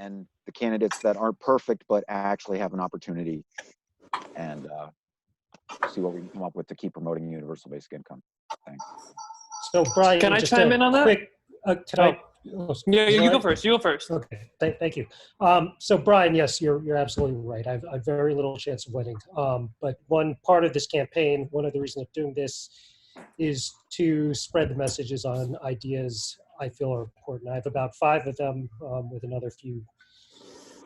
and the candidates that aren't perfect but actually have an opportunity, and see what we can come up with to keep promoting universal basic income. Thanks. So Brian, can I chime in on that? Yeah, you go first. You go first. Okay, thank you. So Brian, yes, you're absolutely right. I've very little chance of winning. But one part of this campaign, one of the reasons of doing this, is to spread the messages on ideas I feel are important. I have about 5 of them, with another few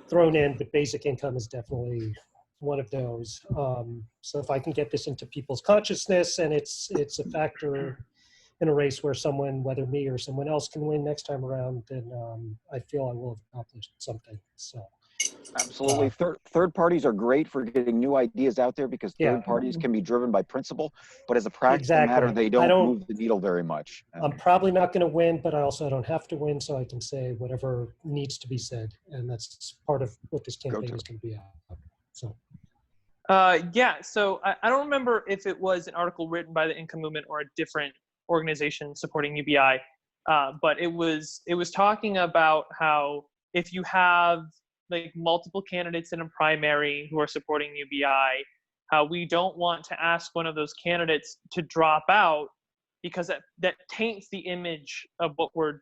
thrown in, but basic income is definitely one of those. So if I can get this into people's consciousness, and it's a factor in a race where someone, whether me or someone else, can win next time around, then I feel I will have accomplished something. So absolutely, third parties are great for getting new ideas out there, because third parties can be driven by principle, but as a practical matter, they don't move the needle very much. I'm probably not going to win, but I also don't have to win, so I can say whatever needs to be said, and that's part of what this campaign is going to be about. So. Yeah, so I don't remember if it was an article written by the Income Movement or a different organization supporting UBI, but it was talking about how if you have like multiple candidates in a primary who are supporting UBI, how we don't want to ask one of those candidates to drop out, because that taints the image of what we're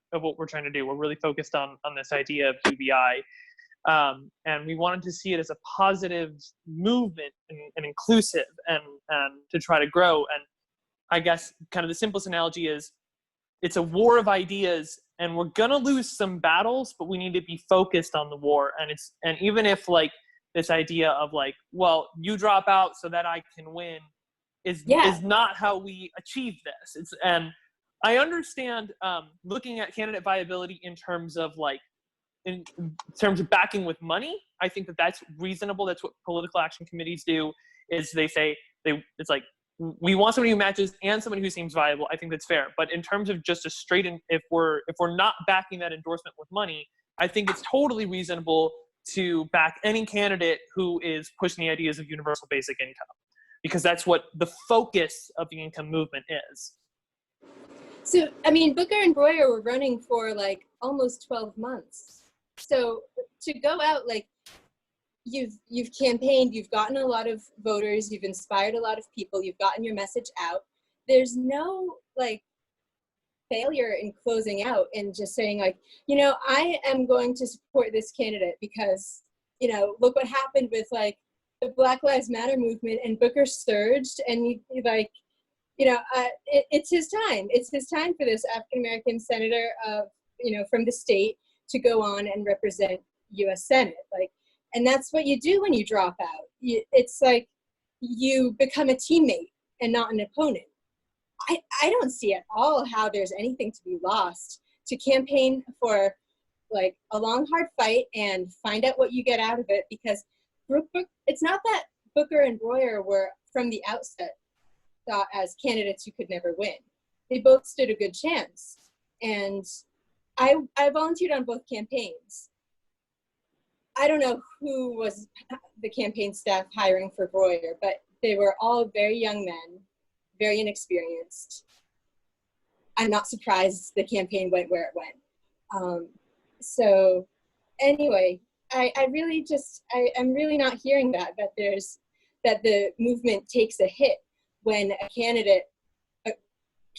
trying to do. We're really focused on this idea of UBI. And we wanted to see it as a positive movement and inclusive and to try to grow. And I guess kind of the simplest analogy is it's a war of ideas, and we're going to lose some battles, but we need to be focused on the war. And even if like this idea of like, well, you drop out so that I can win is not how we achieve this. And I understand looking at candidate viability in terms of backing with money. I think that's reasonable. That's what political action committees do, is they say it's like, we want somebody who matches and somebody who seems viable. I think that's fair. But in terms of just a straight, if we're not backing that endorsement with money, I think it's totally reasonable to back any candidate who is pushing the ideas of universal basic income, because that's what the focus of the income movement is. So, I mean, Booker and Breuer were running for like almost 12 months. So to go out, like, you've campaigned, you've gotten a lot of voters, you've inspired a lot of people, you've gotten your message out. There's no like failure in closing out and just saying like, you know, I am going to support this candidate because, you know, look what happened with like the Black Lives Matter movement, and Booker surged, and you like, you know, it's his time. It's his time for this African-American senator, you know, from the state to go on and represent U.S. Senate. Like, and that's what you do when you drop out. It's like you become a teammate and not an opponent. I don't see at all how there's anything to be lost to campaign for like a long, hard fight and find out what you get out of it, because it's not that Booker and Breuer were from the outset thought as candidates who could never win. They both stood a good chance. And I volunteered on both campaigns. I don't know who was the campaign staff hiring for Breuer, but they were all very young men, very inexperienced. I'm not surprised the campaign went where it went. So anyway, I'm really not hearing that the movement takes a hit when a candidate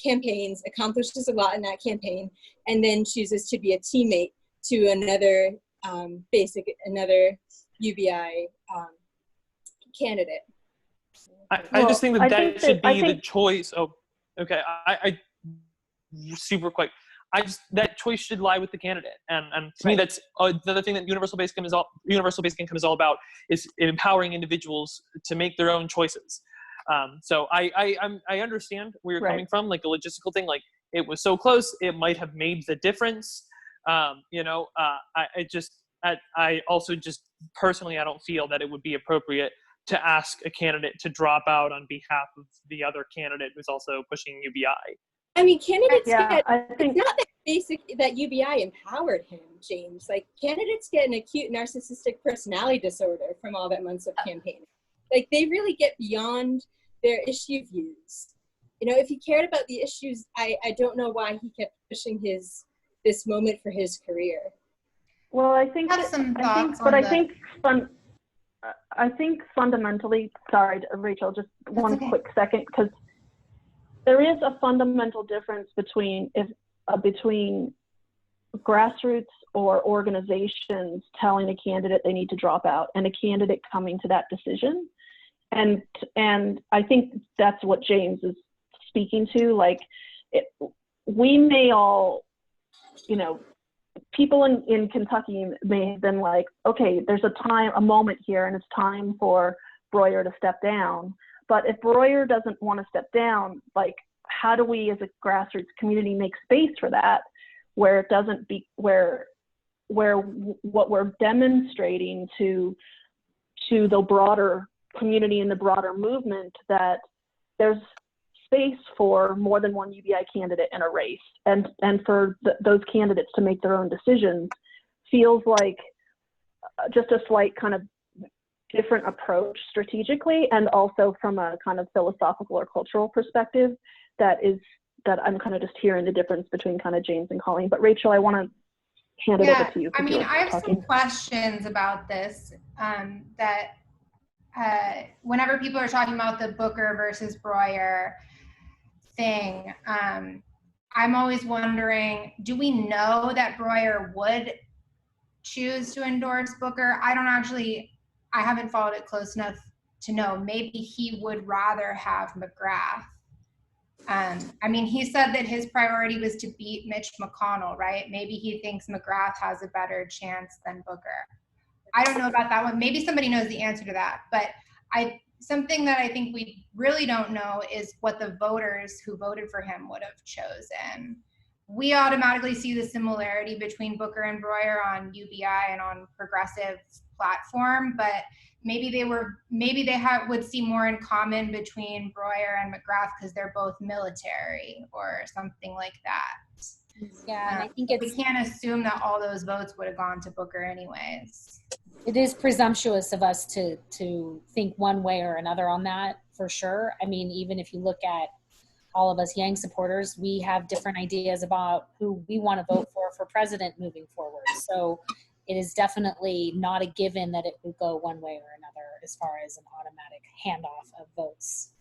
campaigns, accomplishes a lot in that campaign, and then chooses to be a teammate to another UBI candidate. I just think that should be the choice. Oh, okay. I super quick. That choice should lie with the candidate, and to me, that's the other thing that universal basic income is all about, is empowering individuals to make their own choices. So I understand where you're coming from, like the logistical thing. Like, it was so close, it might have made the difference. You know, I also just personally, I don't feel that it would be appropriate to ask a candidate to drop out on behalf of the other candidate who's also pushing UBI. I mean, candidates it's not that UBI empowered him, James. Like, candidates get an acute narcissistic personality disorder from all that months of campaigning. Like, they really get beyond their issue views. You know, if he cared about the issues, I don't know why he kept pushing this moment for his career. Well, I think have some thoughts on I think fundamentally, sorry, Rachel, just one okay. quick second, because there is a fundamental difference between grassroots or organizations telling a candidate they need to drop out and a candidate coming to that decision. And I think that's what James is speaking to. Like, we may all, you know, people in Kentucky may have been like, okay, there's a moment here, and it's time for Breuer to step down. But if Breuer doesn't want to step down, like, how do we as a grassroots community make space for that, where it doesn't be, where what we're demonstrating to the broader community and the broader movement, that there's space for more than one UBI candidate in a race, and for those candidates to make their own decisions, feels like just a slight kind of different approach strategically, and also from a kind of philosophical or cultural perspective that I'm kind of just hearing the difference between kind of James and Colleen. But Rachel, I want to hand it over to you. I mean, I have some questions about this, that whenever people are talking about the Booker versus Breuer thing, I'm always wondering, do we know that Breuer would choose to endorse Booker? I haven't followed it close enough to know. Maybe he would rather have McGrath. I mean, he said that his priority was to beat Mitch McConnell, right? Maybe he thinks McGrath has a better chance than Booker. I don't know about that one. Maybe somebody knows the answer to that. But something that I think we really don't know is what the voters who voted for him would have chosen. We automatically see the similarity between Booker and Breuer on UBI and on progressive platform, but maybe they would see more in common between Breuer and McGrath because they're both military or something like that. Yeah, and I think we can't assume that all those votes would have gone to Booker anyways. It is presumptuous of us to think one way or another on that, for sure. I mean, even if you look at all of us Yang supporters, we have different ideas about who we want to vote for president moving forward. So it is definitely not a given that it would go one way or another as far as an automatic handoff of votes.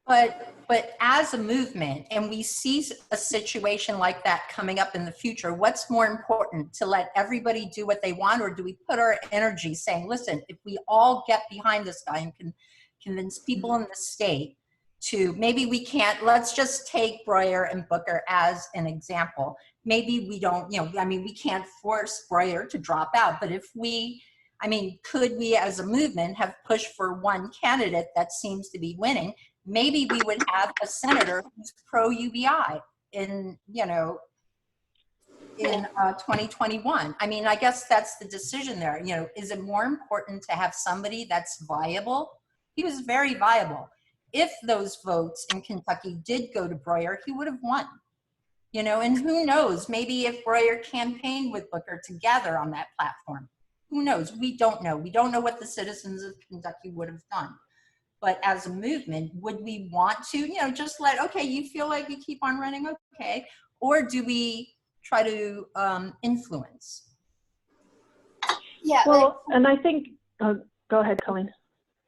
But as a movement, and we see a situation like that coming up in the future, what's more important, to let everybody do what they want, or do we put our energy saying, listen, if we all get behind this guy and can convince people in the state to, maybe we can't, let's just take Breuer and Booker as an example. Maybe we don't, we can't force Breuer to drop out, but if we, could we as a movement have pushed for one candidate that seems to be winning? Maybe we would have a senator who's pro-UBI in 2021. I guess that's the decision there. Is it more important to have somebody that's viable? He was very viable. If those votes in Kentucky did go to Breuer, he would have won. And who knows, maybe if Breuer campaigned with Booker together on that platform, who knows? We don't know. We don't know what the citizens of Kentucky would have done. But as a movement, would we want to, just okay, you feel like you keep on running, okay, or do we try to influence? Yeah. Well, and I think, go ahead, Colleen.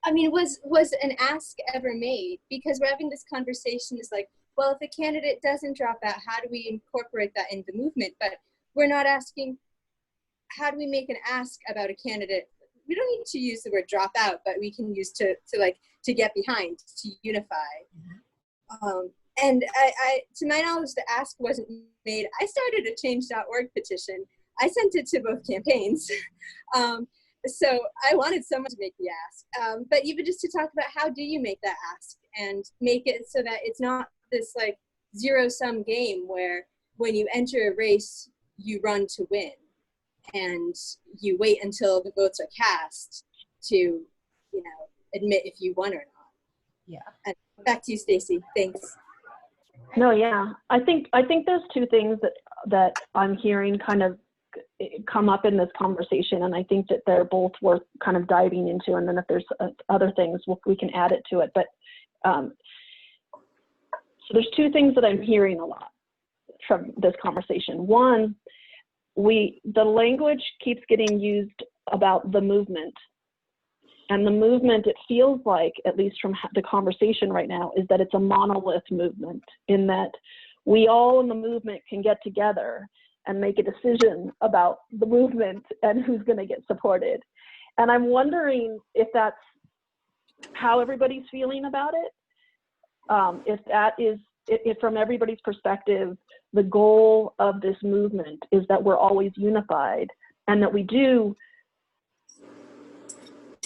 Was an ask ever made? Because we're having this conversation, it's like, well, if a candidate doesn't drop out, how do we incorporate that into the movement? But we're not asking, how do we make an ask about a candidate? We don't need to use the word drop out, but we can use to get behind, to unify. And I, to my knowledge, the ask wasn't made. I started a change.org petition. I sent it to both campaigns. So I wanted someone to make the ask. But even just to talk about how do you make that ask and make it so that it's not this like zero-sum game where when you enter a race, you run to win. And you wait until the votes are cast to, admit if you won or not. Yeah. And back to you, Stacey. Thanks. No, yeah. I think there's two things that I'm hearing kind of come up in this conversation, and I think that they're both worth kind of diving into. And then if there's other things, we can add it to it. But so there's two things that I'm hearing a lot from this conversation. One the language keeps getting used about the movement. And the movement, it feels like, at least from the conversation right now, is that it's a monolith movement, in that we all in the movement can get together and make a decision about the movement and who's going to get supported. And I'm wondering if that's how everybody's feeling about it. If that is, if from everybody's perspective, the goal of this movement is that we're always unified and that we do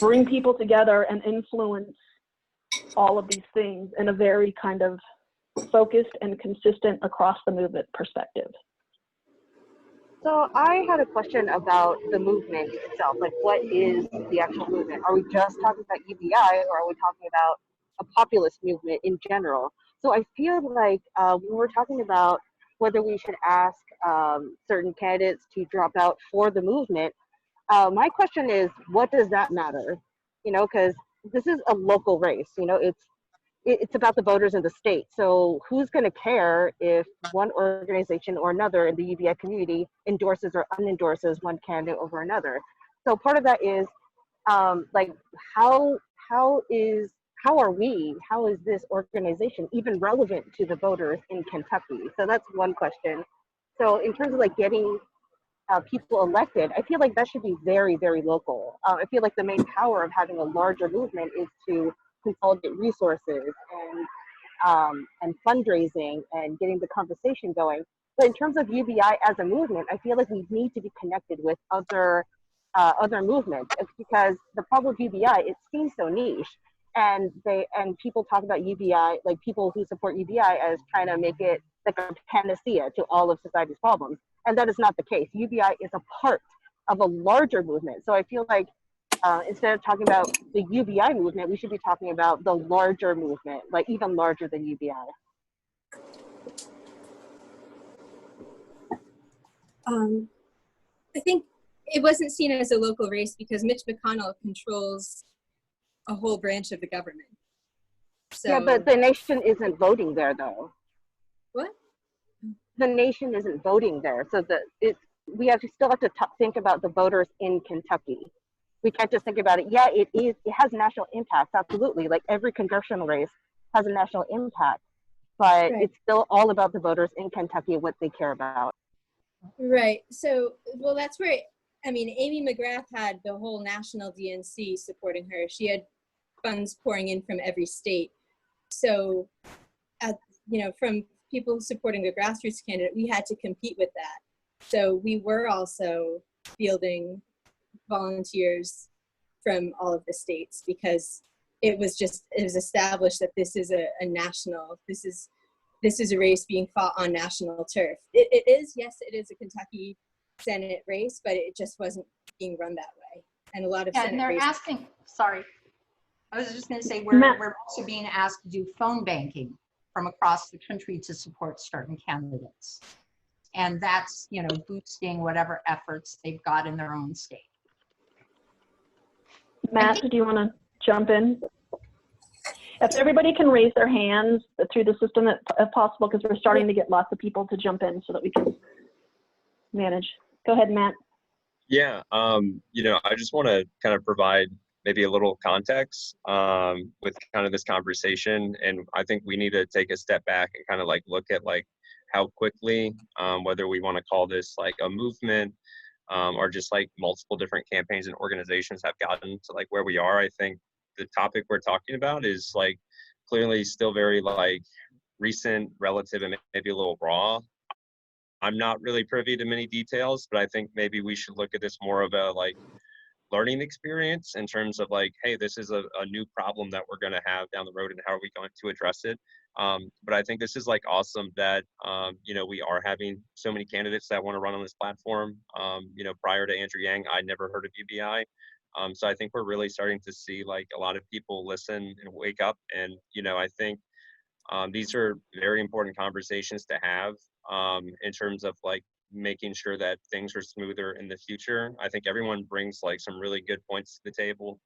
bring people together and influence all of these things in a very kind of focused and consistent across the movement perspective. So I had a question about the movement itself. Like, what is the actual movement? Are we just talking about UBI, or are we talking about a populist movement in general? So I feel like when we're talking about whether we should ask certain candidates to drop out for the movement, my question is, what does that matter? You know, because this is a local race. You know, it's about the voters in the state. So who's going to care if one organization or another in the UBI community endorses or unendorses one candidate over another? So part of that is like, how is this organization even relevant to the voters in Kentucky? So that's one question. So in terms of like getting people elected, I feel like that should be very, very local. I feel like the main power of having a larger movement is to consolidate resources and fundraising and getting the conversation going. But in terms of UBI as a movement, I feel like we need to be connected with other movements. It's because the problem with UBI, it seems so niche, and people talk about UBI, like people who support UBI, as trying to make it like a panacea to all of society's problems, and that is not the case. UBI is a part of a larger movement. So I feel like instead of talking about the UBI movement, we should be talking about the larger movement, like even larger than UBI. I think it wasn't seen as a local race because Mitch McConnell controls a whole branch of the government. So, yeah, but the nation isn't voting there, though. What? The nation isn't voting there, so we still have to think about the voters in Kentucky. We can't just think about it. Yeah, it has national impact, absolutely. Like every congressional race has a national impact, but right. It's still all about the voters in Kentucky and what they care about. Right. So, well, that's where, I mean, Amy McGrath had the whole national DNC supporting her. She had funds pouring in from every state. So, from people supporting a grassroots candidate, we had to compete with that. So we were also fielding volunteers from all of the states because it was established that this is a national, this is a race being fought on national turf. It is a Kentucky Senate race, but it just wasn't being run that way. And a lot of Senate and they're races, asking, sorry, I was just going to say we're also being asked to do phone banking from across the country to support certain candidates. And that's, boosting whatever efforts they've got in their own state. Matt, do you want to jump in? If everybody can raise their hands through the system if possible, because we're starting to get lots of people to jump in so that we can manage. Go ahead, Matt. Yeah, I just want to kind of provide maybe a little context with kind of this conversation. And I think we need to take a step back and kind of like look at like how quickly, whether we want to call this like a movement or just like multiple different campaigns and organizations have gotten to like where we are. I think the topic we're talking about is like clearly still very like recent, relative, and maybe a little raw. I'm not really privy to many details, but I think maybe we should look at this more of a like learning experience in terms of like, hey, this is a new problem that we're going to have down the road and how are we going to address it. But I think this is like awesome that, we are having so many candidates that want to run on this platform. Prior to Andrew Yang, I'd never heard of UBI. So I think we're really starting to see like a lot of people listen and wake up. And, I think these are very important conversations to have in terms of like making sure that things are smoother in the future. I think everyone brings like some really good points to the table.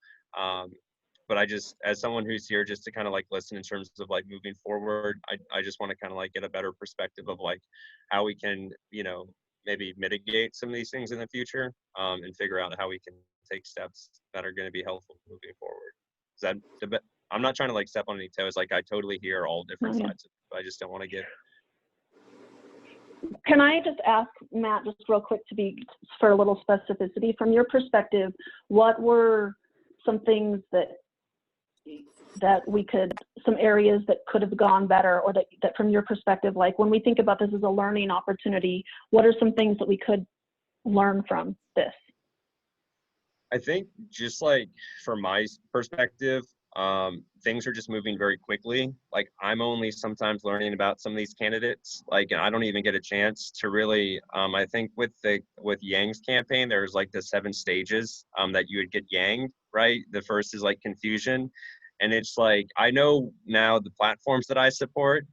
But I just, as someone who's here just to kind of like listen in terms of like moving forward, I just want to kind of like get a better perspective of like how we can, maybe mitigate some of these things in the future, and figure out how we can take steps that are going to be helpful moving forward. I'm not trying to like step on any toes. Like I totally hear all different sides of it. I just don't want to get. Can I just ask Matt, just real quick, for a little specificity from your perspective, what were some things that some areas that could have gone better, or that from your perspective, like when we think about this as a learning opportunity, what are some things that we could learn from this? I think just like from my perspective, things are just moving very quickly. Like I'm only sometimes learning about some of these candidates, like, and I don't even get a chance to really, I think with Yang's campaign, there's like the 7 stages that you would get Yang, right? The first is like confusion. And it's like, I know now the platforms that I support,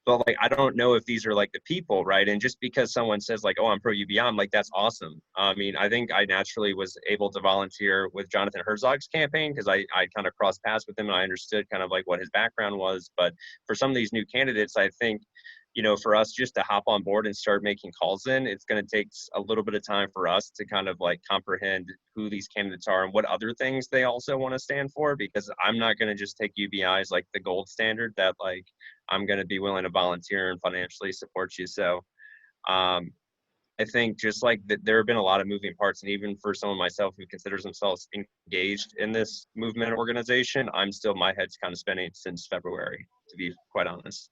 but like, I don't know if these are like the people, right? And just because someone says like, oh, I'm pro UBI, I'm like, that's awesome. I mean, I think I naturally was able to volunteer with Jonathan Herzog's campaign because I kind of crossed paths with him and I understood kind of like what his background was. But for some of these new candidates, I think, you know, for us just to hop on board and start making calls in, it's going to take a little bit of time for us to kind of like comprehend who these candidates are and what other things they also want to stand for, because I'm not going to just take UBI as like the gold standard that like I'm going to be willing to volunteer and financially support you. So I think just like that, there have been a lot of moving parts, and even for someone myself who considers themselves engaged in this movement organization, my head's kind of spinning since February, to be quite honest.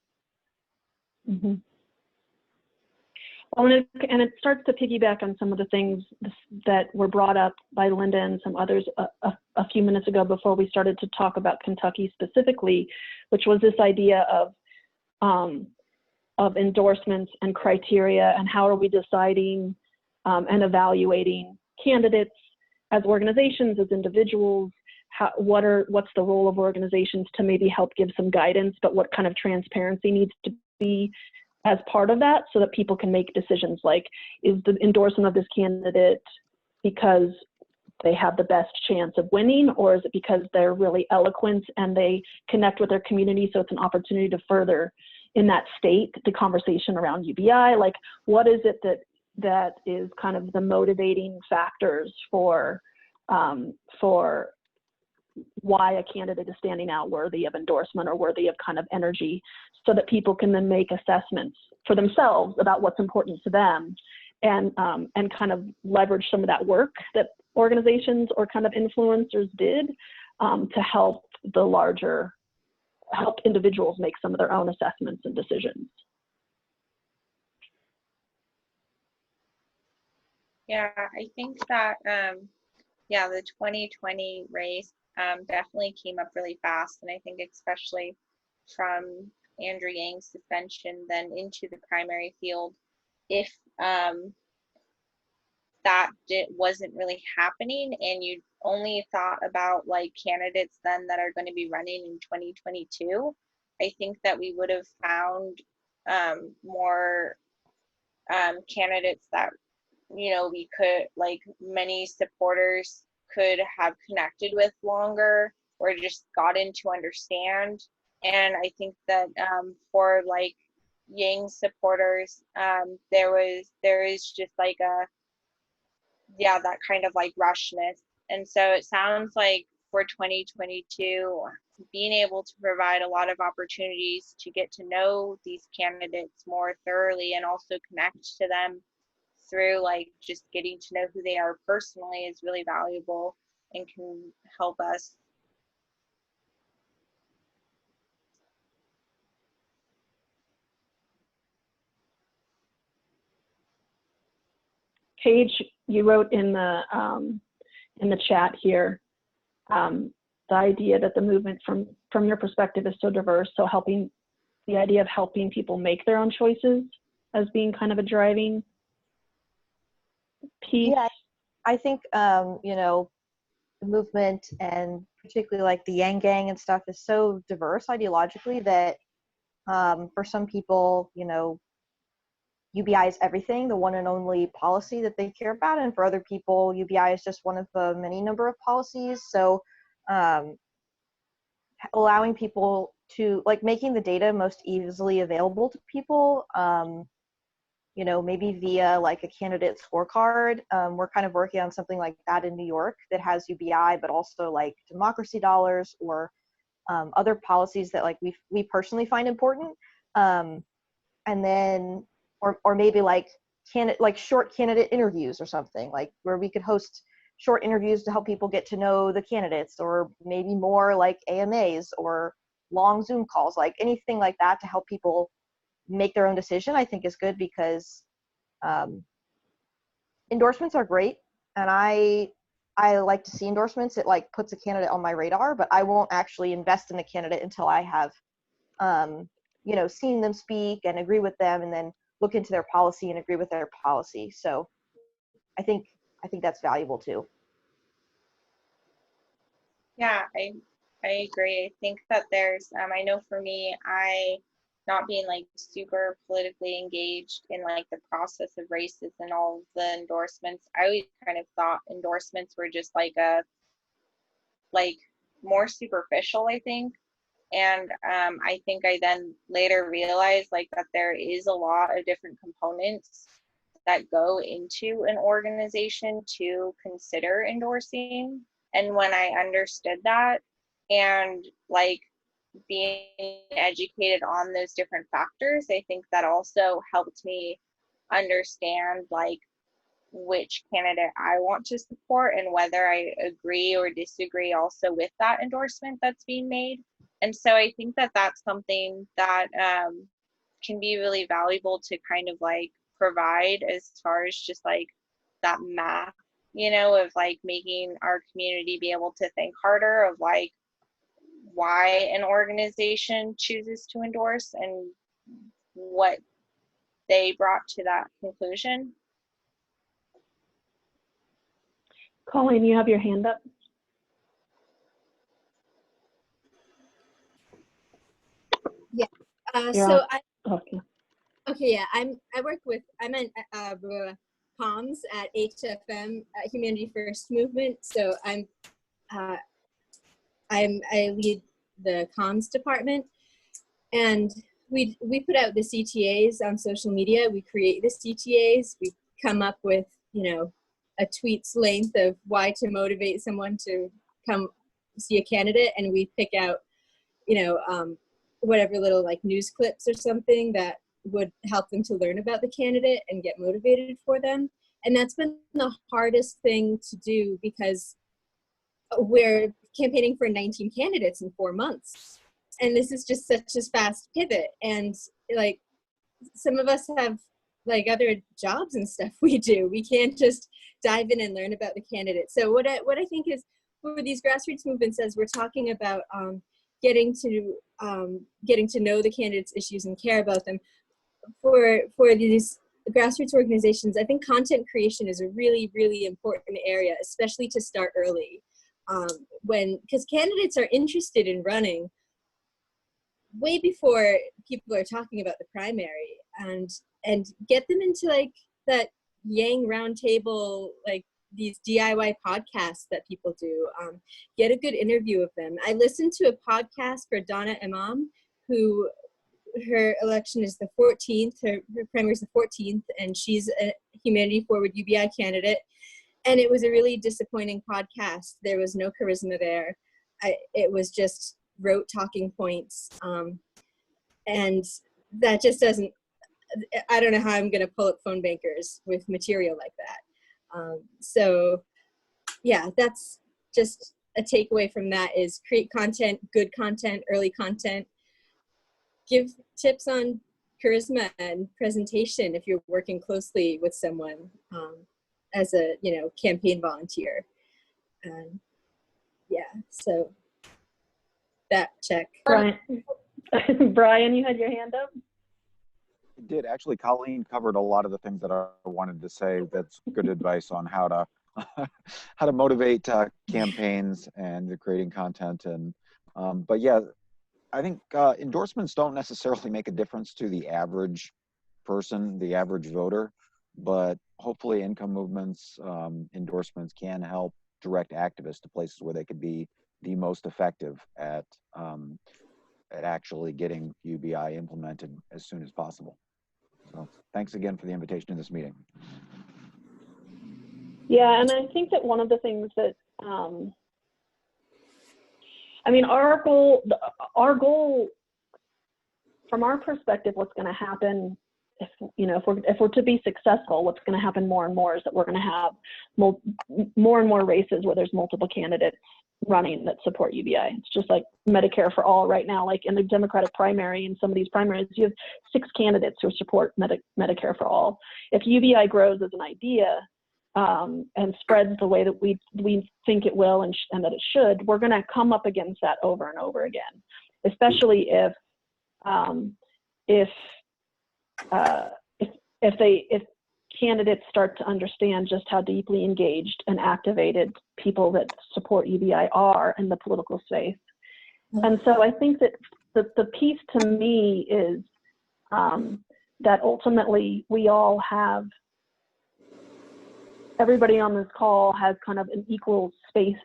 Mm-hmm. Well, and it starts to piggyback on some of the things that were brought up by Linda and some others a few minutes ago before we started to talk about Kentucky specifically, which was this idea of endorsements and criteria, and how are we deciding and evaluating candidates as organizations, as individuals. What's the role of organizations to maybe help give some guidance, but what kind of transparency needs to be as part of that, so that people can make decisions like, is the endorsement of this candidate because they have the best chance of winning, or is it because they're really eloquent and they connect with their community, so it's an opportunity to further in that state the conversation around UBI? Like, what is it that is kind of the motivating factors for why a candidate is standing out worthy of endorsement or worthy of kind of energy, so that people can then make assessments for themselves about what's important to them, and kind of leverage some of that work that organizations or kind of influencers did to help individuals make some of their own assessments and decisions. Yeah, I think that, the 2020 race definitely came up really fast. And I think especially from Andrew Yang's suspension then into the primary field, if that wasn't really happening and you only thought about like candidates then that are going to be running in 2022, I think that we would have found more candidates that, you know, we could, like, many supporters could have connected with longer or just gotten to understand. And I think that for like Yang supporters, there is just like that kind of like rushness. And so it sounds like for 2022, being able to provide a lot of opportunities to get to know these candidates more thoroughly and also connect to them through like just getting to know who they are personally is really valuable and can help us. Paige, you wrote in the chat here the idea that the movement from your perspective is so diverse, so the idea of helping people make their own choices as being kind of a driving piece. Yeah, I think you know, the movement, and particularly like the Yang Gang and stuff, is so diverse ideologically that for some people, you know, UBI is everything, the one and only policy that they care about, and for other people, UBI is just one of the many number of policies. So allowing people to, like, making the data most easily available to people, you you know, maybe via like a candidate scorecard. We're kind of working on something like that in New York that has UBI, but also like democracy dollars or other policies that like we personally find important. And then, or maybe like short candidate interviews or something, like where we could host short interviews to help people get to know the candidates, or maybe more like AMAs or long Zoom calls, like anything like that to help people make their own decision, I think is good, because endorsements are great, and I like to see endorsements. It like puts a candidate on my radar, but I won't actually invest in the candidate until I have you know, seen them speak and agree with them, and then look into their policy and agree with their policy. So I think that's valuable too. Yeah, I agree. I think that there's I know for me, not being like super politically engaged in like the process of races and all of the endorsements, I always kind of thought endorsements were just like more superficial, I think. And I think I then later realized like that there is a lot of different components that go into an organization to consider endorsing. And when I understood that, and like being educated on those different factors, I think that also helped me understand like which candidate I want to support and whether I agree or disagree also with that endorsement that's being made. And so I think that that's something that can be really valuable to kind of like provide as far as just like that math, you know, of like making our community be able to think harder of like why an organization chooses to endorse and what they brought to that conclusion. Colleen, you have your hand up. Yeah. I'm in comms at HFM, Humanity First Movement. So I lead the comms department, and we put out the CTAs on social media. We create the CTAs. We come up with, you know, a tweet's length of why to motivate someone to come see a candidate, and we pick out, you know, whatever little like news clips or something that would help them to learn about the candidate and get motivated for them. And that's been the hardest thing to do, because we're campaigning for 19 candidates in 4 months. And this is just such a fast pivot. And like, some of us have like other jobs and stuff we do. We can't just dive in and learn about the candidate. So what I think is, for these grassroots movements, as we're talking about getting to know the candidates' issues and care about them, for these grassroots organizations, I think content creation is a really, really important area, especially to start early, because candidates are interested in running way before people are talking about the primary, and get them into like that Yang roundtable, like these DIY podcasts that people do. Get a good interview of them. I listened to a podcast for Donna Imam, who her election is the 14th, her primary is the 14th, and she's a Humanity Forward UBI candidate. And it was a really disappointing podcast. There was no charisma there. It was just rote talking points. And that just doesn't, I don't know how I'm going to pull up phone bankers with material like that. So yeah, that's just a takeaway from that, is create content, good content, early content. Give tips on charisma and presentation if you're working closely with someone as a, you know, campaign volunteer. Yeah, so that check. Brian, you had your hand up? I did. Actually, Colleen covered a lot of the things that I wanted to say. That's good advice on how to motivate campaigns and creating content. And but yeah, I think endorsements don't necessarily make a difference to the average person, the average voter, but hopefully income movements, endorsements can help direct activists to places where they could be the most effective at actually getting UBI implemented as soon as possible. So thanks again for the invitation to this meeting. Yeah, and I think that one of the things that, I mean, our goal, from our perspective, what's going to happen, if we're to be successful, what's going to happen more and more is that we're going to have more and more races where there's multiple candidates running that support UBI. It's just like Medicare for all right now. Like in the Democratic primary, in some of these primaries, you have 6 candidates who support Medicare for all. If UBI grows as an idea and spreads the way that we think it will and that it should, we're going to come up against that over and over again, especially if candidates start to understand just how deeply engaged and activated people that support UBI are in the political space. And so I think that the piece to me is that ultimately everybody on this call has kind of an equal space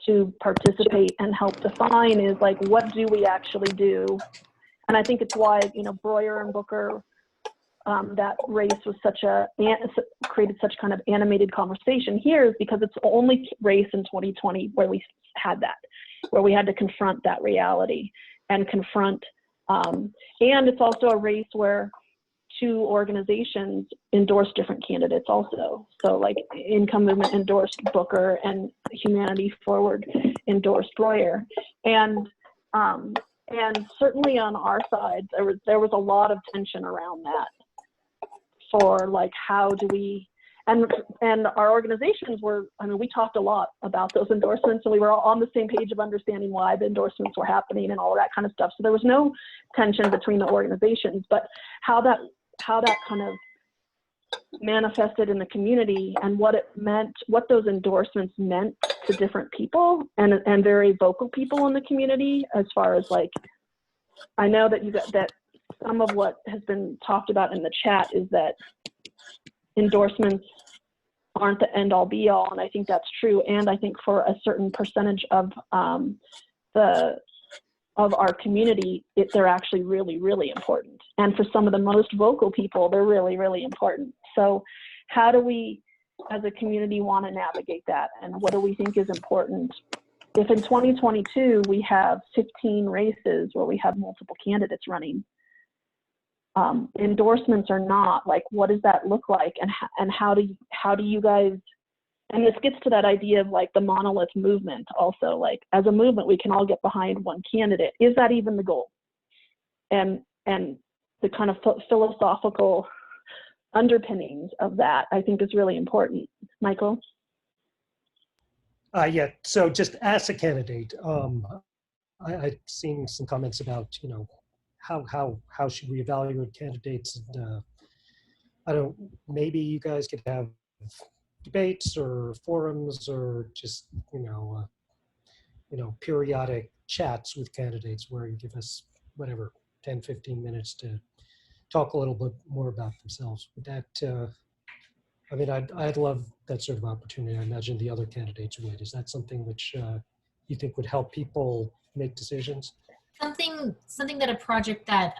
to participate and help define is like, what do we actually do? And I think it's why, Breuer and Booker, that race was created such kind of animated conversation here, is because it's the only race in 2020 where we had that, where we had to confront that reality and confront, and it's also a race where 2 organizations endorsed different candidates also. So like Income Movement endorsed Booker and Humanity Forward endorsed Breuer. And certainly on our side, there was a lot of tension around that for like, how do we, and our organizations we talked a lot about those endorsements, and we were all on the same page of understanding why the endorsements were happening and all of that kind of stuff. So there was no tension between the organizations, but how that kind of manifested in the community and what those endorsements meant to different people and very vocal people in the community, as far as like, I know that some of what has been talked about in the chat is that endorsements aren't the end all be all, and I think that's true. And I think for a certain percentage of our community, they're actually really, really important. And for some of the most vocal people, they're really, really important. So how do we, as a community, want to navigate that? And what do we think is important? If in 2022, we have 15 races where we have multiple candidates running, endorsements or not, like, what does that look like? And how do you guys, and this gets to that idea of like the monolith movement also, like as a movement, we can all get behind one candidate. Is that even the goal? And the kind of philosophical underpinnings of that, I think, is really important. Michael? Yeah, so just as a candidate, I've seen some comments about, how should we evaluate candidates? And maybe you guys could have debates or forums or just, periodic chats with candidates where you give us whatever, 10, 15 minutes to talk a little bit more about themselves. Would that, I'd love that sort of opportunity. I imagine the other candidates would. Is that something which you think would help people make decisions? Something that a project that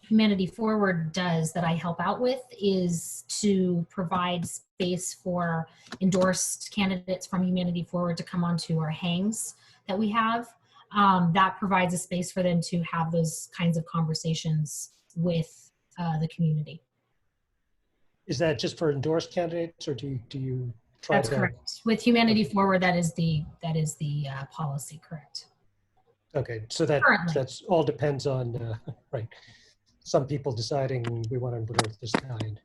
Humanity Forward does that I help out with is to provide space for endorsed candidates from Humanity Forward to come onto our hangs that we have. That provides a space for them to have those kinds of conversations with the community. Is that just for endorsed candidates, or do you try That's to? Correct. With Humanity Forward, that is the policy, correct. Okay, so that's all depends on right. Some people deciding we want to endorse this kind.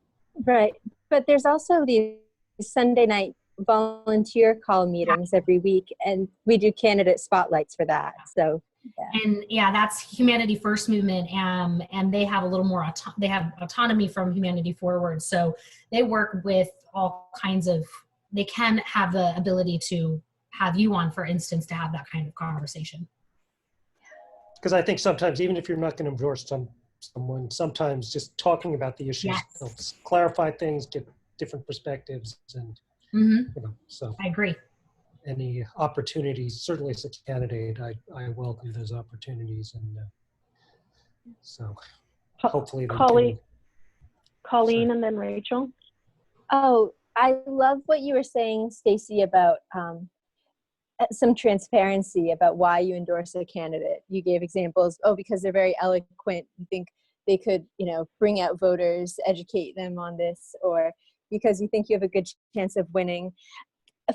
Right, but there's also these Sunday night volunteer call meetings every week, and we do candidate spotlights for that. So. Yeah. And yeah, that's Humanity First Movement, and they have a little more they have autonomy from Humanity Forward, so they work with all kinds of. They can have the ability to have you on, for instance, to have that kind of conversation. Because I think sometimes, even if you're not going to endorse someone, sometimes just talking about the issues helps clarify things, get different perspectives, and so I agree. Any opportunities, certainly as a candidate, I welcome those opportunities, and so hopefully they can Colleen and then Rachel. Oh, I love what you were saying, Stacy, about some transparency about why you endorse a candidate. You gave examples, because they're very eloquent. You think they could, bring out voters, educate them on this, or because you think you have a good chance of winning.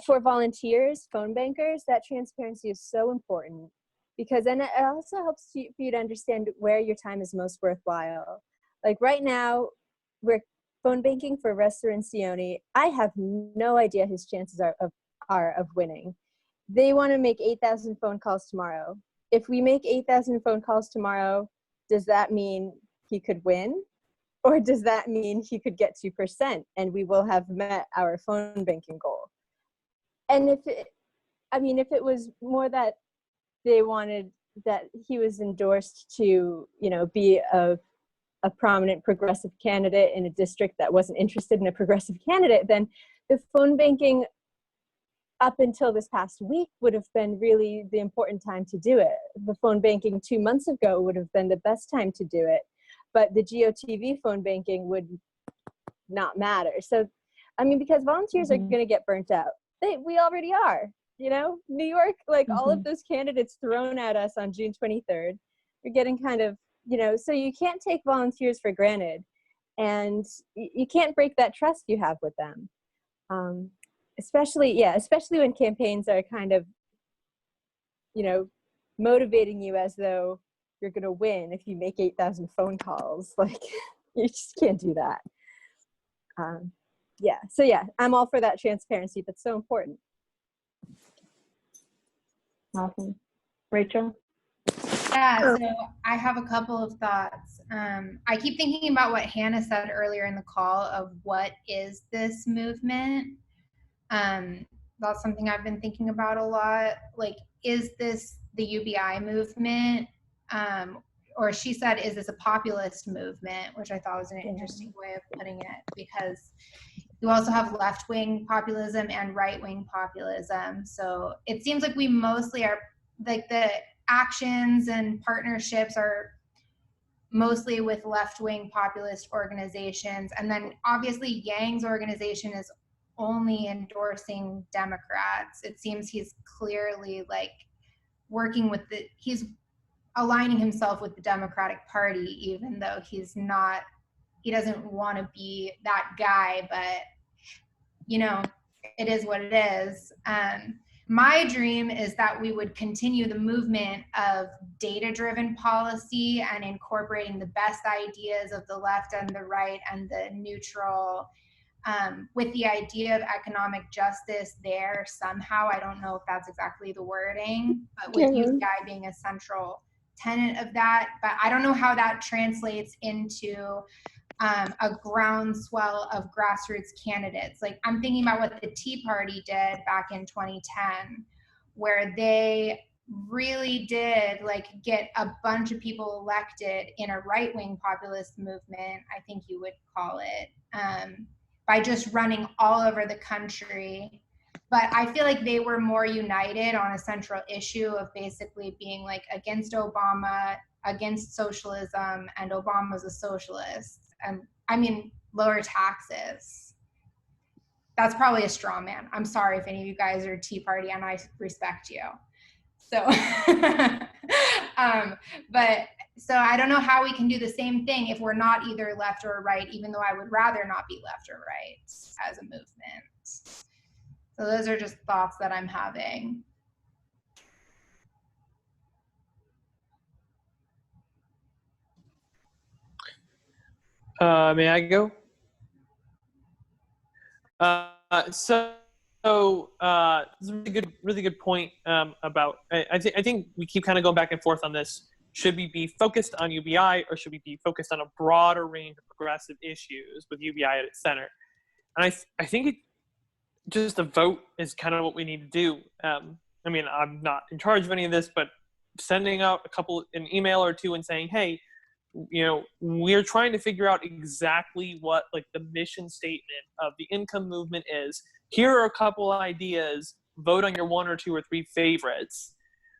For volunteers, phone bankers, that transparency is so important, because then it also helps for you to understand where your time is most worthwhile. Like right now, we're phone banking for Restaurazione. I have no idea his chances are of winning. They want to make 8,000 phone calls tomorrow. If we make 8,000 phone calls tomorrow, does that mean he could win? Or does that mean he could get 2% and we will have met our phone banking goal? And if it was more that they wanted that he was endorsed to, be a prominent progressive candidate in a district that wasn't interested in a progressive candidate, then the phone banking up until this past week would have been really the important time to do it. The phone banking 2 months ago would have been the best time to do it, but the GOTV phone banking would not matter. So, because volunteers are going to get burnt out. We already are, New York, all of those candidates thrown at us on June 23rd, we're getting kind of, so you can't take volunteers for granted, and you can't break that trust you have with them. Especially when campaigns are kind of, motivating you as though you're going to win if you make 8,000 phone calls. You just can't do that. I'm all for that transparency. That's so important. Awesome. Rachel? Yeah, so I have a couple of thoughts. I keep thinking about what Hannah said earlier in the call of what is this movement? That's something I've been thinking about a lot. Is this the UBI movement? Or she said, is this a populist movement? Which I thought was an interesting way of putting it, because you also have left-wing populism and right-wing populism. So it seems like we mostly are, the actions and partnerships are mostly with left-wing populist organizations. And then obviously Yang's organization is only endorsing Democrats. It seems he's clearly working with he's aligning himself with the Democratic Party, even though he doesn't want to be that guy, but it is what it is. My dream is that we would continue the movement of data-driven policy and incorporating the best ideas of the left and the right and the neutral, with the idea of economic justice there somehow. I don't know if that's exactly the wording, but with UBI being a central tenet of that. But I don't know how that translates into a groundswell of grassroots candidates. I'm thinking about what the Tea Party did back in 2010, where they really did get a bunch of people elected in a right-wing populist movement, I think you would call it, by just running all over the country. But I feel like they were more united on a central issue of basically being against Obama, against socialism, and Obama's a socialist. Lower taxes. That's probably a straw man. I'm sorry if any of you guys are Tea Party, and I respect you. So, so I don't know how we can do the same thing if we're not either left or right, even though I would rather not be left or right as a movement. So those are just thoughts that I'm having. May I go? This is a really good point about. I think we keep kind of going back and forth on this. Should we be focused on UBI, or should we be focused on a broader range of progressive issues with UBI at its center? And I think just a vote is kind of what we need to do. I'm not in charge of any of this, but sending out an email or two and saying, hey, we're trying to figure out exactly what the mission statement of the income movement is. Here are a couple ideas. Vote on your 1 or 2 or 3 favorites,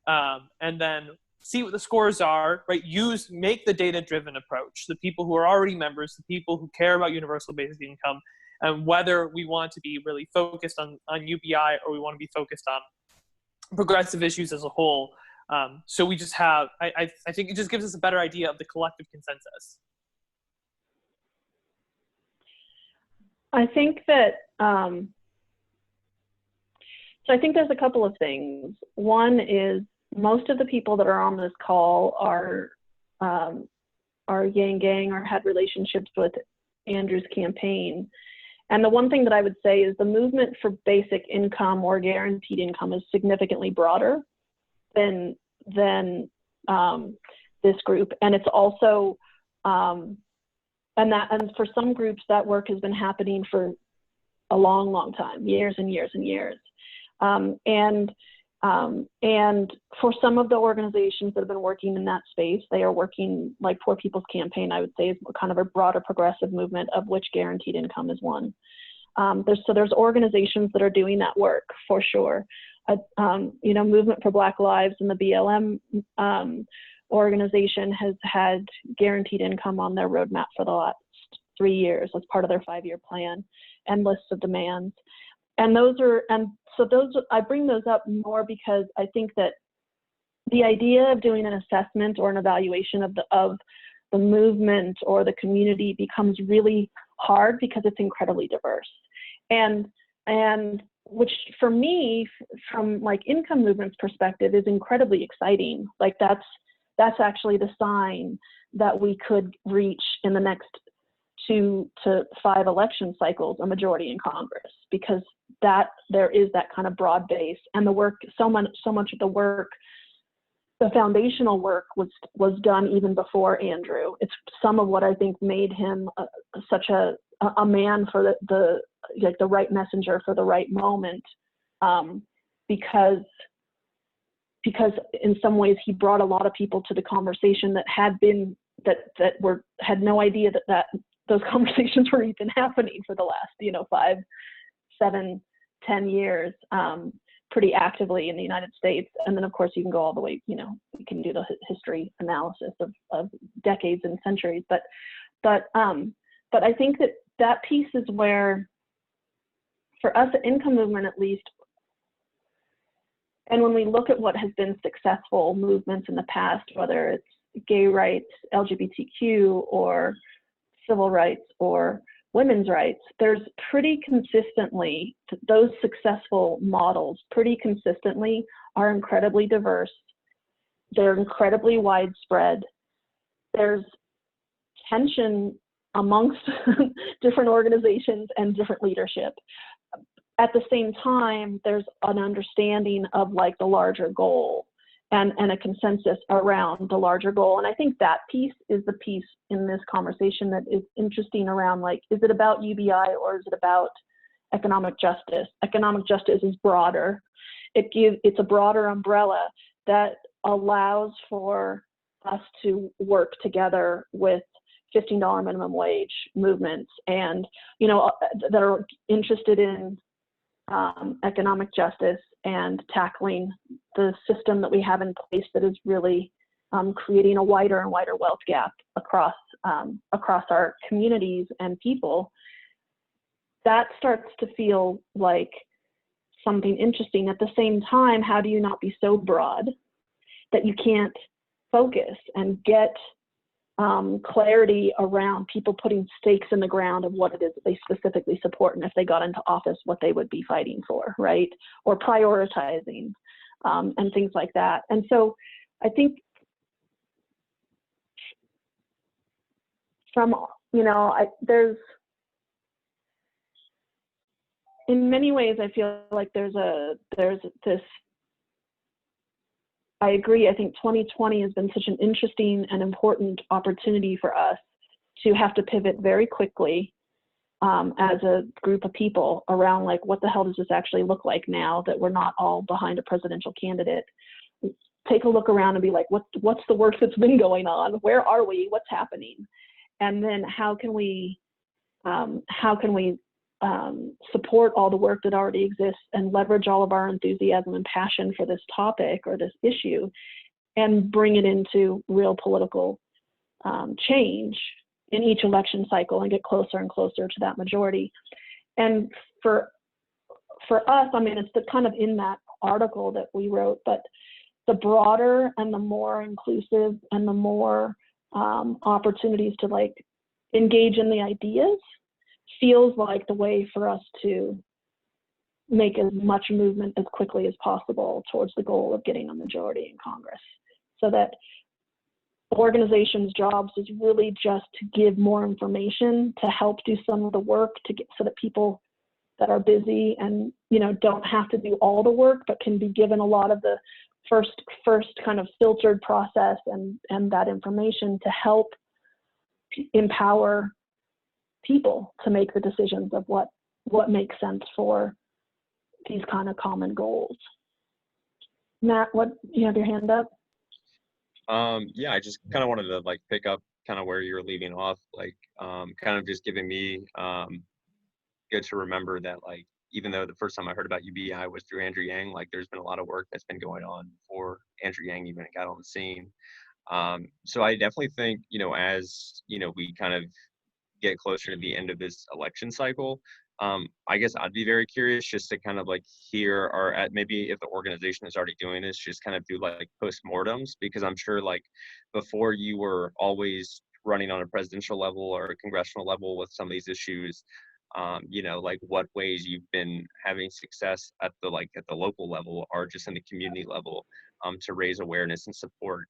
and then see what the scores are, right? Make the data-driven approach. The people who are already members, the people who care about universal basic income, and whether we want to be really focused on UBI or we want to be focused on progressive issues as a whole. So we just have, I think it just gives us a better idea of the collective consensus. I think that, so I think there's a couple of things. One is most of the people that are on this call are Yang Gang or had relationships with Andrew's campaign. And the one thing that I would say is the movement for basic income or guaranteed income is significantly broader than this group. And it's also, and for some groups that work has been happening for a long, long time, years and years and years. And for some of the organizations that have been working in that space, they are working, like Poor People's Campaign, I would say, is kind of a broader progressive movement, of which guaranteed income is one. There's organizations that are doing that work for sure. Movement for Black Lives and the BLM organization has had guaranteed income on their roadmap for the last 3 years as part of their 5-year plan and lists of demands. And I bring those up more because I think that the idea of doing an assessment or an evaluation of the movement or the community becomes really hard because it's incredibly diverse. And which for me, from like income movement's perspective, is incredibly exciting. Like that's actually the sign that we could reach in the next 2 to 5 election cycles a majority in Congress, because that there is that kind of broad base, and the work, so much of the work, the foundational work was done even before Andrew. It's some of what I think made him such a man for the right messenger for the right moment, because in some ways he brought a lot of people to the conversation that had no idea that those conversations were even happening for the last 5, 7, 10 years, pretty actively in the United States. And then of course you can go all the way, you can do the history analysis of decades and centuries, but I think that piece is where, for us at Income Movement at least, and when we look at what has been successful movements in the past, whether it's gay rights, LGBTQ, or civil rights, or women's rights, there's pretty consistently, those successful models pretty consistently are incredibly diverse. They're incredibly widespread. There's tension amongst different organizations and different leadership. At the same time, there's an understanding of like the larger goal and a consensus around the larger goal. And I think that piece is the piece in this conversation that is interesting around, like, is it about UBI or is it about economic justice? Economic justice is broader. It's a broader umbrella that allows for us to work together with $15 minimum wage movements and, that are interested in economic justice and tackling the system that we have in place that is really creating a wider and wider wealth gap across our communities and people. That starts to feel like something interesting. At the same time, how do you not be so broad that you can't focus and get clarity around people putting stakes in the ground of what it is that they specifically support, and if they got into office, what they would be fighting for, right? Or prioritizing, and things like that. And so I think from, there's, in many ways, I feel like there's this, I agree. I think 2020 has been such an interesting and important opportunity for us to have to pivot very quickly as a group of people around, like, what the hell does this actually look like now that we're not all behind a presidential candidate? Take a look around and be like, what's the work that's been going on? Where are we? What's happening? And then how can we support all the work that already exists and leverage all of our enthusiasm and passion for this topic or this issue and bring it into real political change in each election cycle and get closer and closer to that majority. And for us, I mean, it's the kind of in that article that we wrote, but the broader and the more inclusive and the more opportunities to like engage in the ideas feels like the way for us to make as much movement as quickly as possible towards the goal of getting a majority in Congress. So that organizations' jobs is really just to give more information, to help do some of the work, to get so that people that are busy and, you know, don't have to do all the work, but can be given a lot of the first kind of filtered process and that information to help empower people to make the decisions of what makes sense for these kind of common goals. Matt, what, you have your hand up? Yeah, I just kind of wanted to like pick up kind of where you were leaving off, like kind of just giving me good to remember that, like, even though the first time I heard about UBI was through Andrew Yang, like there's been a lot of work that's been going on before Andrew Yang even got on the scene. So I definitely think, you know, as, you know, we kind of get closer to the end of this election cycle, I guess I'd be very curious just to kind of like hear, or at maybe if the organization is already doing this, just kind of do like postmortems, because I'm sure like before you were always running on a presidential level or a congressional level with some of these issues, you know, like what ways you've been having success at the local level or just in the community level to raise awareness and support.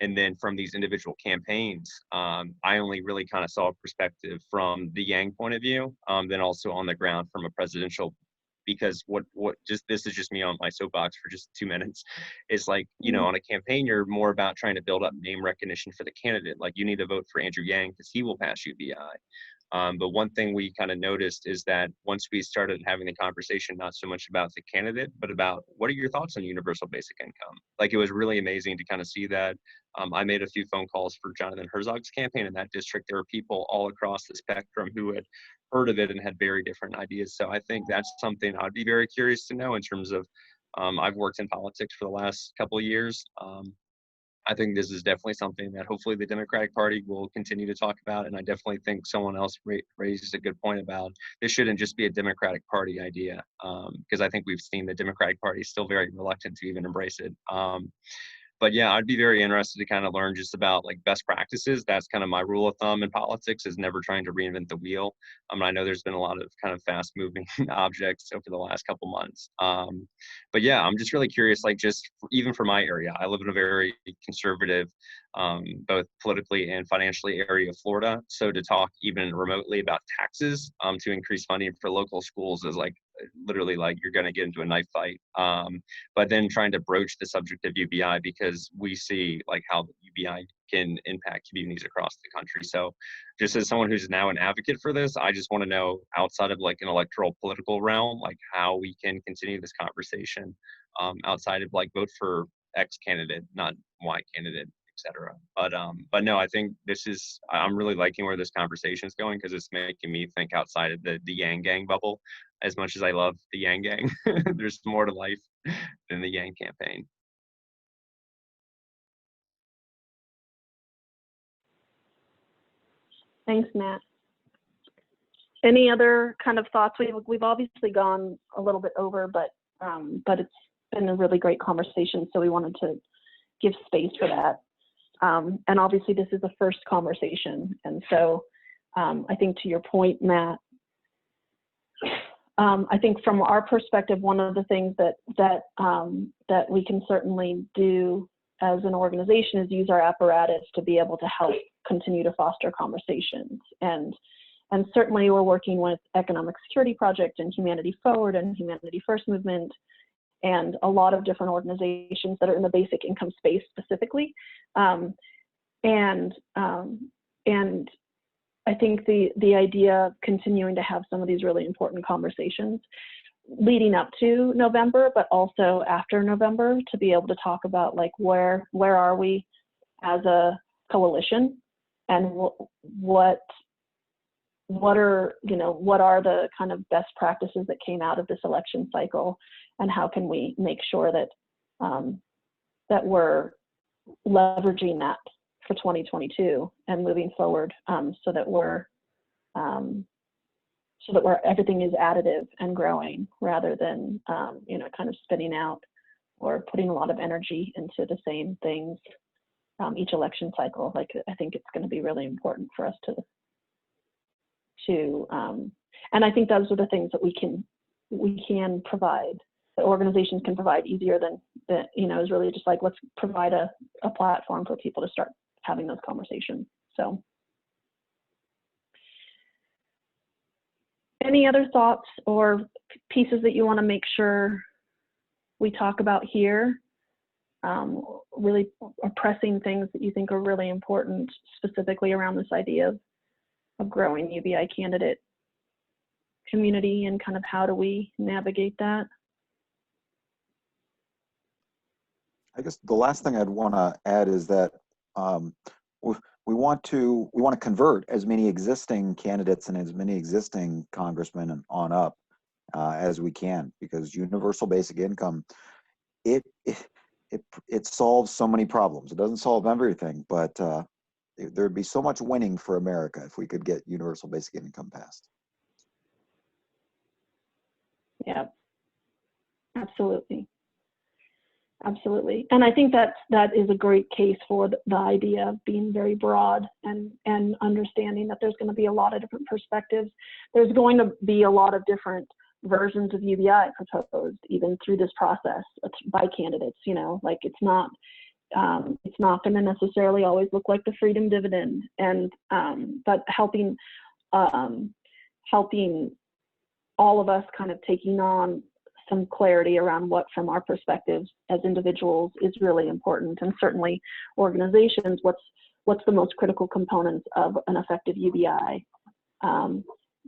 And then from these individual campaigns, I only really kind of saw a perspective from the Yang point of view, then also on the ground from a presidential, because what just, this is just me on my soapbox for just 2 minutes, is like, you know, on a campaign, you're more about trying to build up name recognition for the candidate. Like you need to vote for Andrew Yang because he will pass UBI. But one thing we kind of noticed is that once we started having the conversation, not so much about the candidate, but about what are your thoughts on universal basic income? Like it was really amazing to kind of see that. I made a few phone calls for Jonathan Herzog's campaign in that district. There were people all across the spectrum who had heard of it and had very different ideas. So I think that's something I'd be very curious to know in terms of, I've worked in politics for the last couple of years. I think this is definitely something that hopefully the Democratic Party will continue to talk about. And I definitely think someone else raised a good point about this shouldn't just be a Democratic Party idea, because I think we've seen the Democratic Party still very reluctant to even embrace it. But yeah, I'd be very interested to kind of learn just about like best practices. That's kind of my rule of thumb in politics, is never trying to reinvent the wheel. I know there's been a lot of kind of fast moving objects over the last couple months. But yeah, I'm just really curious, like just even for my area, I live in a very conservative, both politically and financially area of Florida. So to talk even remotely about taxes to increase funding for local schools is like literally like you're going to get into a knife fight. But then trying to broach the subject of UBI, because we see like how UBI can impact communities across the country. So just as someone who's now an advocate for this, I just want to know, outside of like an electoral political realm, like how we can continue this conversation outside of like vote for X candidate, not Y candidate, etc. But no, I think this is, I'm really liking where this conversation is going, because it's making me think outside of the Yang Gang bubble. As much as I love the Yang Gang, there's more to life than the Yang campaign. Thanks, Matt. Any other kind of thoughts? We've obviously gone a little bit over, but it's been a really great conversation, so we wanted to give space for that. And obviously this is the first conversation, and so I think to your point, Matt, I think from our perspective, one of the things that we can certainly do as an organization is use our apparatus to be able to help continue to foster conversations. And certainly we're working with Economic Security Project and Humanity Forward and Humanity First Movement and a lot of different organizations that are in the basic income space specifically. And I think the idea of continuing to have some of these really important conversations leading up to November, but also after November, to be able to talk about like where are we as a coalition, and what are the kind of best practices that came out of this election cycle, and how can we make sure that that we're leveraging that for 2022 and moving forward, so that we're everything is additive and growing rather than kind of spinning out or putting a lot of energy into the same things each election cycle. Like, I think it's going to be really important for us to and I think those are the things that we can provide, that organizations can provide easier than is really just like, let's provide a platform for people to start having those conversations. So any other thoughts or pieces that you want to make sure we talk about here? Really pressing things that you think are really important, specifically around this idea of growing UBI candidate community, and kind of how do we navigate that? I guess the last thing I'd want to add is that we want to convert as many existing candidates and as many existing congressmen and on up as we can, because universal basic income, it solves so many problems. It doesn't solve everything, but there'd be so much winning for America if we could get universal basic income passed. Yeah, absolutely. Absolutely. And I think that is a great case for the idea of being very broad and understanding that there's going to be a lot of different perspectives. There's going to be a lot of different versions of UBI proposed even through this process by candidates, like it's not going to necessarily always look like the freedom dividend, and but helping all of us kind of taking on some clarity around what, from our perspectives as individuals, is really important, and certainly organizations, what's the most critical components of an effective UBI.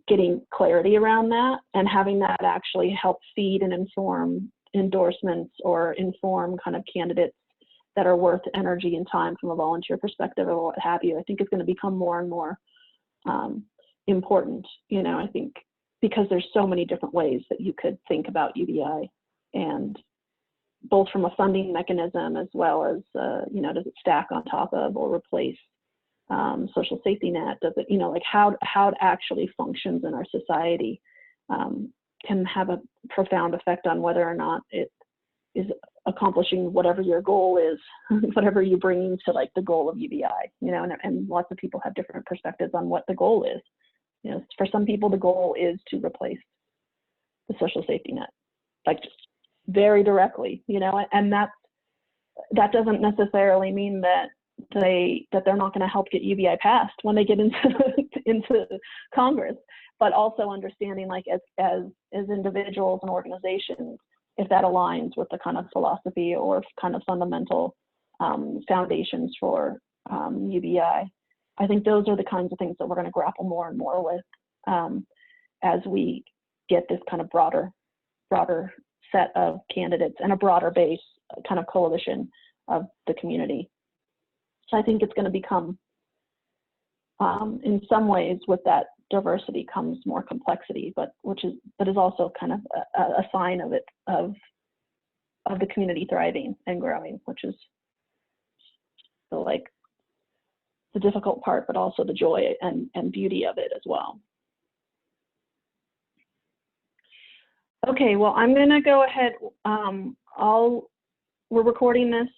Getting clarity around that and having that actually help feed and inform endorsements or inform kind of candidates that are worth energy and time from a volunteer perspective or what have you, I think is going to become more and more important, I think, because there's so many different ways that you could think about UBI, and both from a funding mechanism as well as, does it stack on top of or replace social safety net? Does it, like how it actually functions in our society can have a profound effect on whether or not it is accomplishing whatever your goal is, whatever you're bringing to like the goal of UBI, and lots of people have different perspectives on what the goal is. For some people, the goal is to replace the social safety net, like very directly, and that doesn't necessarily mean that they're not going to help get UBI passed when they get into Congress, but also understanding, like, as individuals and organizations, if that aligns with the kind of philosophy or kind of fundamental foundations for UBI. I think those are the kinds of things that we're going to grapple more and more with as we get this kind of broader set of candidates and a broader base, kind of coalition of the community. So I think it's going to become, in some ways, with that diversity comes more complexity, but is also kind of a sign of it, of the community thriving and growing, which is the difficult part, but also the joy and beauty of it as well. Okay, well, I'm going to go ahead. We're recording this.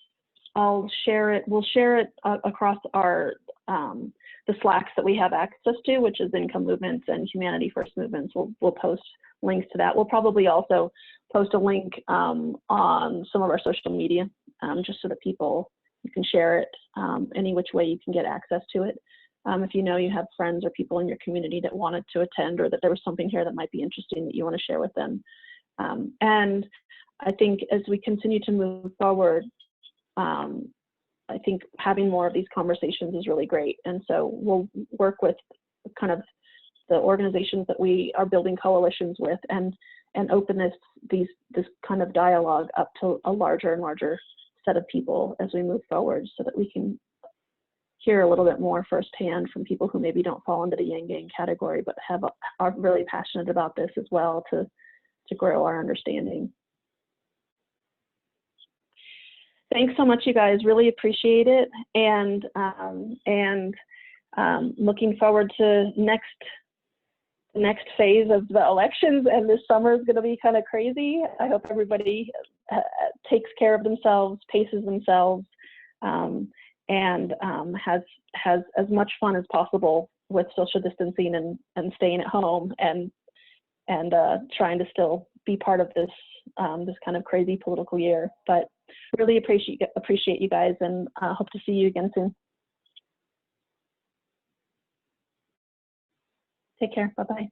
I'll share it. We'll share it across our the Slacks that we have access to, which is Income Movements and Humanity First Movements. We'll post links to that. We'll probably also post a link on some of our social media, just so that you can share it any which way you can get access to it. If you have friends or people in your community that wanted to attend, or that there was something here that might be interesting that you want to share with them. And I think as we continue to move forward, I think having more of these conversations is really great. And so we'll work with kind of the organizations that we are building coalitions with, and open this kind of dialogue up to a larger and larger set of people as we move forward, so that we can hear a little bit more firsthand from people who maybe don't fall into the Yang Gang category, but are really passionate about this as well, to grow our understanding. Thanks so much, you guys. Really appreciate it, and looking forward to next phase of the elections. And this summer is going to be kind of crazy. I hope everybody takes care of themselves, paces themselves, and has as much fun as possible with social distancing and staying at home and trying to still be part of this this kind of crazy political year. But really appreciate you guys, and hope to see you again soon. Take care. Bye-bye.